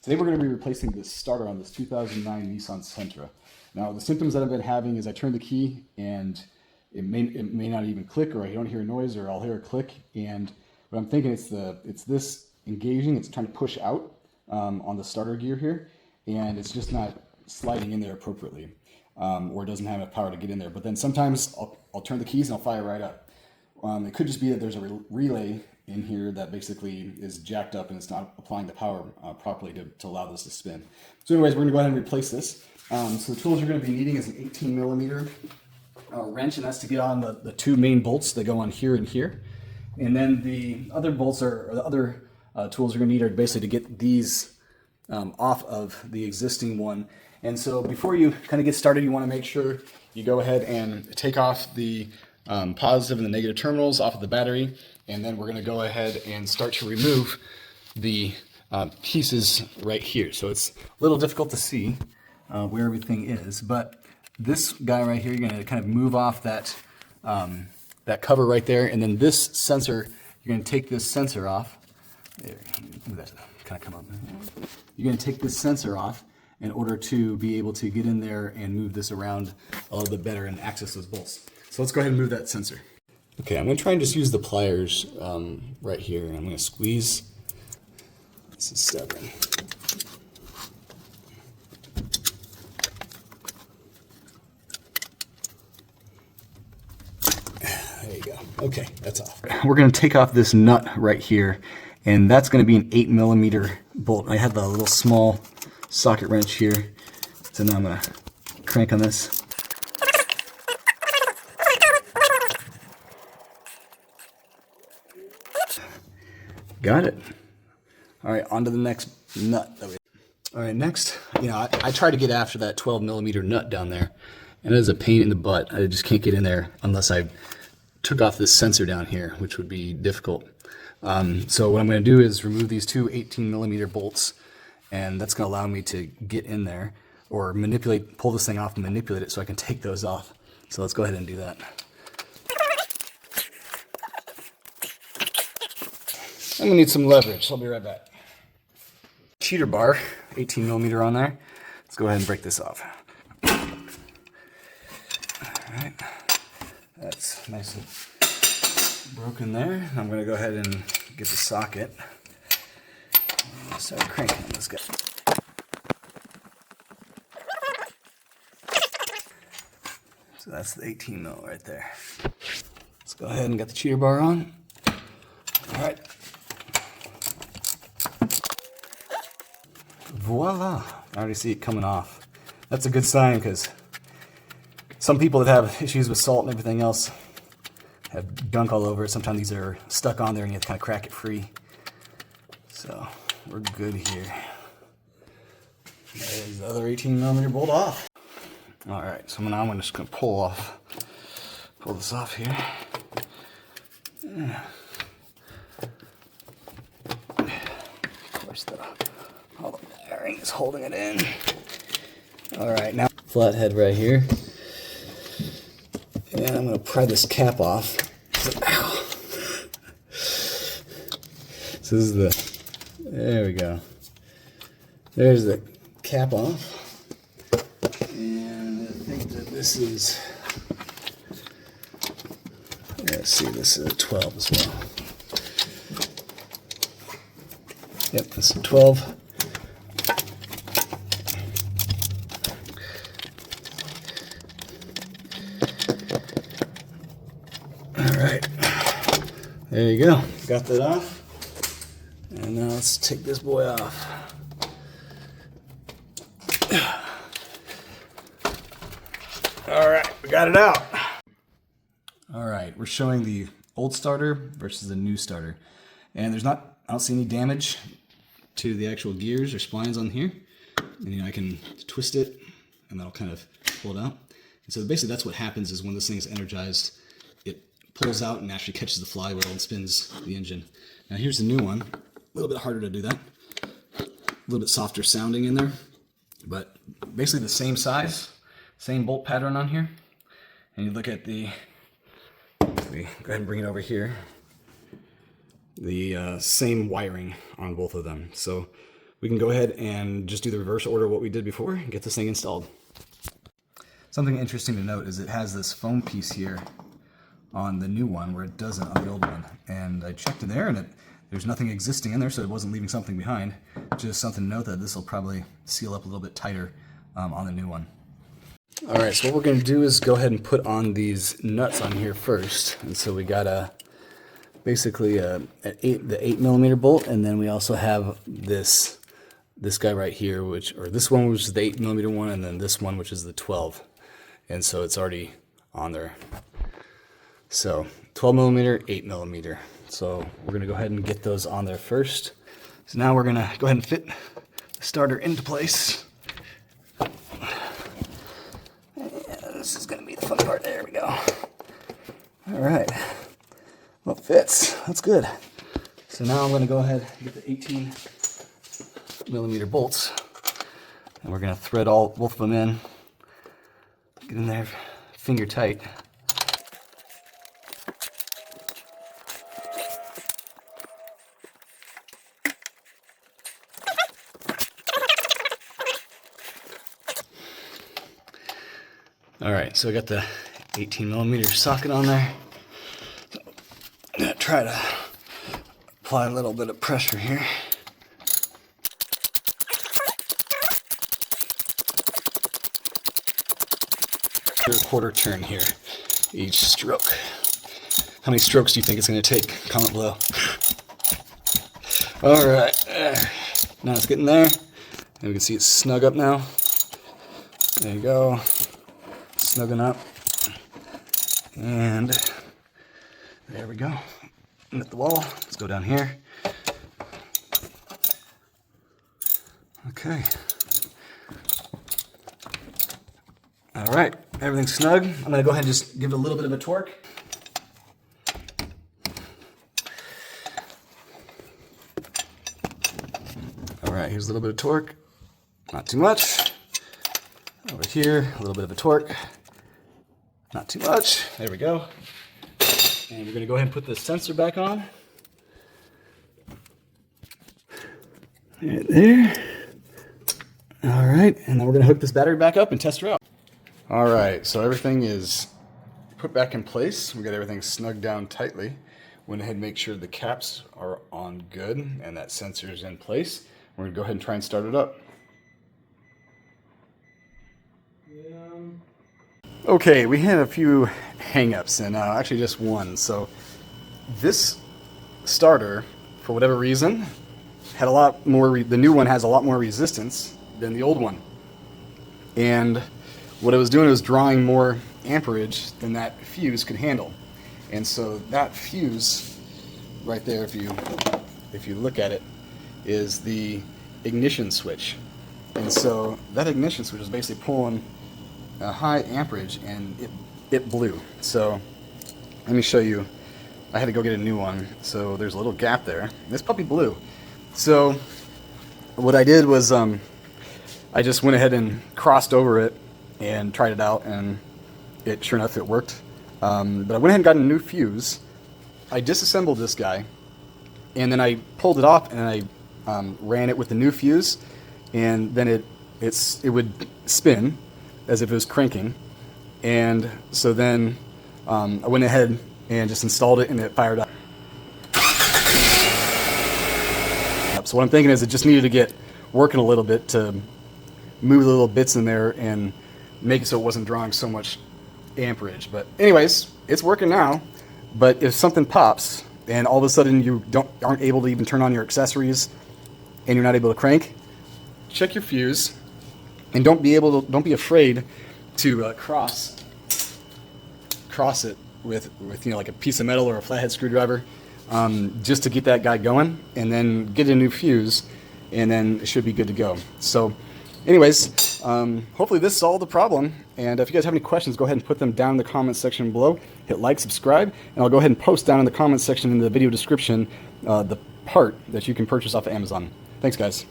Today we're going to be replacing this starter on this 2009 Nissan Sentra. Now the symptoms that I've been having is I turn the key and it may not even click, or I don't hear a noise, or I'll hear a click. And what I'm thinking it's this engaging, it's trying to push out on the starter gear here, and it's just not sliding in there appropriately, or it doesn't have enough power to get in there. But then sometimes I'll turn the keys and I'll fire right up. It could just be that there's a relay in here that basically is jacked up and it's not applying the power properly to allow this to spin. So anyways, we're going to go ahead and replace this. So the tools you're going to be needing is an 18 millimeter wrench, and that's to get on the two main bolts that go on here and here. And then the other bolts or the other tools you're going to need are basically to get these off of the existing one. And so before you kind of get started, you want to make sure you go ahead and take off the positive and the negative terminals off of the battery, and then we're going to go ahead and start to remove the pieces right here. So it's a little difficult to see where everything is, but this guy right here, you're going to kind of move off that that cover right there, and then this sensor, you're going to take this sensor off. There, move that kind of come up. You're going to take this sensor off in order to be able to get in there and move this around a little bit better and access those bolts. So let's go ahead and move that sensor. Okay, I'm going to try and just use the pliers right here, and I'm going to squeeze. This is stubborn. There you go. Okay, that's off. We're going to take off this nut right here, and that's going to be an 8 millimeter bolt. I have the little small socket wrench here, so now I'm going to crank on this. Got it. All right, on to the next nut. All right, next, I try to get after that 12 millimeter nut down there, and it is a pain in the butt. I just can't get in there unless I took off this sensor down here, which would be difficult. So what I'm going to do is remove these two 18 millimeter bolts, and that's going to allow me to get in there or pull this thing off and manipulate it so I can take those off. So let's go ahead and do that. I'm gonna need some leverage, so I'll be right back. Cheater bar, 18 millimeter on there. Let's go ahead and break this off. All right, that's nice and broken there. I'm gonna go ahead and get the socket. Start cranking on this guy. So that's the 18 mil right there. Let's go ahead and get the cheater bar on. All right. Voila! I already see it coming off. That's a good sign, because some people that have issues with salt and everything else have gunk all over it. Sometimes these are stuck on there and you have to kind of crack it free. So we're good here. There's the other 18 millimeter bolt off. All right, so now I'm just going to pull this off here. Of course, all the bearing is holding it in. All right, now flathead right here, and I'm going to pry this cap off. Ow. So this is there we go. There's the cap off, and I think that this is, let's see, this is a 12 as well. Yep, this is a 12. Alright, there you go. Got that off. And now let's take this boy off. Alright, we got it out. Alright, we're showing the old starter versus the new starter. And I don't see any damage to the actual gears or splines on here. And I can twist it and that'll kind of pull it out. And so basically that's what happens is when this thing is energized, it pulls out and actually catches the flywheel and spins the engine. Now here's the new one. A little bit harder to do that. A little bit softer sounding in there. But basically the same size, same bolt pattern on here. And you look at go ahead and bring it over here. The same wiring on both of them. So we can go ahead and just do the reverse order of what we did before and get this thing installed. Something interesting to note is it has this foam piece here on the new one where it doesn't on the old one. And I checked in there and there's nothing existing in there, so it wasn't leaving something behind. Just something to note that this will probably seal up a little bit tighter on the new one. All right, so what we're going to do is go ahead and put on these nuts on here first. And so we got basically the 8mm bolt, and then we also have this guy right here, this one which is the 8mm one, and then this one which is the 12. And so it's already on there. So 12mm, 8mm. So we're going to go ahead and get those on there first. So now we're going to go ahead and fit the starter into place. And this is going to be the fun part. There we go. All right. Well, it fits. That's good. So now I'm going to go ahead and get the 18mm bolts. And we're going to thread both of them in. Get in there finger tight. All right, so I got the 18mm socket on there. So I'm gonna try to apply a little bit of pressure here. A quarter turn here, each stroke. How many strokes do you think it's going to take? Comment below. All right, now it's getting there, and we can see it's snug up now. There you go, snugging up, and there we go. And at the wall, let's go down here. Okay. All right, everything's snug. I'm gonna go ahead and just give it a little bit of a torque. All right, here's a little bit of torque. Not too much. Over here, a little bit of a torque. Not too much. There we go. And we're gonna go ahead and put the sensor back on. Right there. All right, and then we're gonna hook this battery back up and test her out. All right, so everything is put back in place. We got everything snugged down tightly. Went ahead and make sure the caps are on good and that sensor is in place. We're gonna go ahead and try and start it up. Okay, we had a few hang-ups, and actually just one. So this starter, for whatever reason, had a lot more, the new one has a lot more resistance than the old one. And what it was doing was drawing more amperage than that fuse could handle. And so that fuse right there, if you look at it, is the ignition switch. And so that ignition switch is basically pulling a high amperage, and it blew. So let me show you. I had to go get a new one. So there's a little gap there. This puppy blew. So what I did was I just went ahead and crossed over it and tried it out, and sure enough it worked. But I went ahead and got a new fuse. I disassembled this guy, and then I pulled it off and I ran it with the new fuse, and then it would spin as if it was cranking. And so then I went ahead and just installed it, and it fired up. So what I'm thinking is it just needed to get working a little bit to move the little bits in there and make it so it wasn't drawing so much amperage. But anyways, it's working now. But if something pops and all of a sudden you aren't able to even turn on your accessories and you're not able to crank, check your fuse, and don't be afraid to cross it with like a piece of metal or a flathead screwdriver, just to get that guy going, and then get a new fuse, and then it should be good to go. So anyways, hopefully this solved the problem, and if you guys have any questions, go ahead and put them down in the comments section below. Hit like, subscribe, and I'll go ahead and post down in the comments section in the video description the part that you can purchase off of Amazon. Thanks, guys.